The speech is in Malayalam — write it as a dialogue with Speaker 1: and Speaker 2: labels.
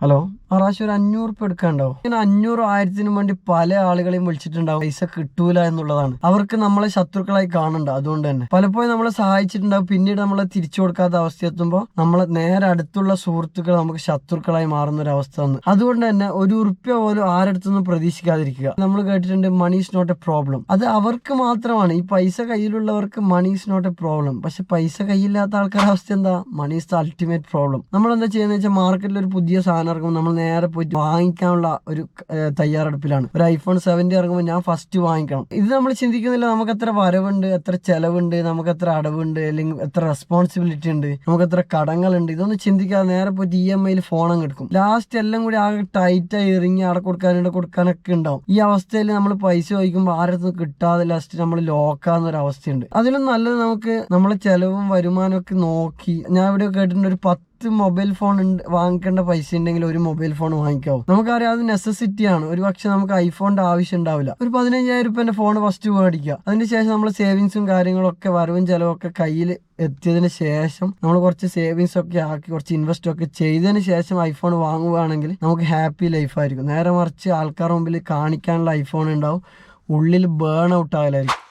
Speaker 1: ഹലോ പ്രാവശ്യം ഒരു 500 എടുക്കാണ്ടാവും. ഇങ്ങനെ 500,000 വേണ്ടി പല ആളുകളെയും വിളിച്ചിട്ടുണ്ടാവും. പൈസ കിട്ടൂല എന്നുള്ളതാണ്. അവർക്ക് നമ്മളെ ശത്രുക്കളായി കാണണ്ട. അതുകൊണ്ട് തന്നെ പലപ്പോഴും നമ്മളെ സഹായിച്ചിട്ടുണ്ടാവും. പിന്നീട് നമ്മളെ തിരിച്ചു കൊടുക്കാത്ത അവസ്ഥ എത്തുമ്പോൾ നമ്മളെ നേരെ അടുത്തുള്ള സുഹൃത്തുക്കൾ നമുക്ക് ശത്രുക്കളായി മാറുന്ന ഒരു അവസ്ഥ വന്നു. അതുകൊണ്ട് തന്നെ ₹1 പോലും ആരടുത്തൊന്നും പ്രതീക്ഷിക്കാതിരിക്കുക. നമ്മൾ കേട്ടിട്ടുണ്ട് money is not a problem. അത് അവർക്ക് മാത്രമാണ്. ഈ പൈസ കയ്യിലുള്ളവർക്ക് money is not a problem. പക്ഷെ പൈസ കയ്യില്ലാത്ത ആൾക്കാരുടെ അവസ്ഥ എന്താ? Money is the ultimate problem. നമ്മൾ എന്താ ചെയ്യുന്നത് വെച്ചാൽ മാർക്കറ്റിൽ ഒരു പുതിയ സാധനം ഇറങ്ങുമ്പോൾ നമ്മൾ നേരെ പോയിട്ട് വാങ്ങിക്കാനുള്ള ഒരു തയ്യാറെടുപ്പിലാണ്. ഒരു iPhone 17 ഇറങ്ങുമ്പോൾ ഞാൻ ഫസ്റ്റ് വാങ്ങിക്കണം. ഇത് നമ്മൾ ചിന്തിക്കുന്നില്ല നമുക്ക് എത്ര വരവുണ്ട്, എത്ര ചെലവുണ്ട്, നമുക്ക് എത്ര അടവുണ്ട്, അല്ലെങ്കിൽ എത്ര റെസ്പോൺസിബിലിറ്റി ഉണ്ട്, നമുക്ക് എത്ര കടങ്ങളുണ്ട്. ഇതൊന്നും ചിന്തിക്കാതെ നേരെ പോയിട്ട് EMI ഫോൺ അങ്ങ് എടുക്കും. ലാസ്റ്റ് എല്ലാം കൂടി ആകെ ടൈറ്റായി ഇറങ്ങി അവിടെ കൊടുക്കാനൊക്കെ ഉണ്ടാവും. ഈ അവസ്ഥയിൽ നമ്മൾ പൈസ ചോദിക്കുമ്പോൾ ആരടുത്തും കിട്ടാതെ ലാസ്റ്റ് നമ്മൾ ലോക്കാവുന്ന ഒരു അവസ്ഥയുണ്ട്. അതിലും നല്ലത് നമുക്ക് നമ്മളെ ചെലവും വരുമാനവും ഒക്കെ നോക്കി, ഞാൻ ഇവിടെ കേട്ടിട്ടുണ്ട് ഒരു 10 മൊബൈൽ ഫോൺ വാങ്ങിക്കേണ്ട പൈസ ഉണ്ടെങ്കിൽ ഒരു മൊബൈൽ ഫോൺ വാങ്ങിക്കാവും. നമുക്കറിയാം അത് നെസസിറ്റി ആണ്. ഒരു പക്ഷെ നമുക്ക് ഐഫോണിന്റെ ആവശ്യം ഉണ്ടാവില്ല. ഒരു 15,000 ഫോൺ ഫസ്റ്റ് മേടിക്കുക. അതിനുശേഷം നമ്മൾ സേവിങ്സും കാര്യങ്ങളൊക്കെ വരവും ചെലവൊക്കെ കയ്യിൽ എത്തിയതിന് ശേഷം നമ്മൾ കുറച്ച് സേവിങ്സ് ഒക്കെ ആക്കി കുറച്ച് ഇൻവെസ്റ്റ് ഒക്കെ ചെയ്തതിന് ശേഷം ഐഫോൺ വാങ്ങുകയാണെങ്കിൽ നമുക്ക് ഹാപ്പി ലൈഫായിരിക്കും. നേരെ മറിച്ച് ആൾക്കാരുടെ മുമ്പിൽ കാണിക്കാനുള്ള ഐഫോൺ ഉണ്ടാവും, ഉള്ളിൽ ബേൺ ഔട്ട് ആകലായിരിക്കും.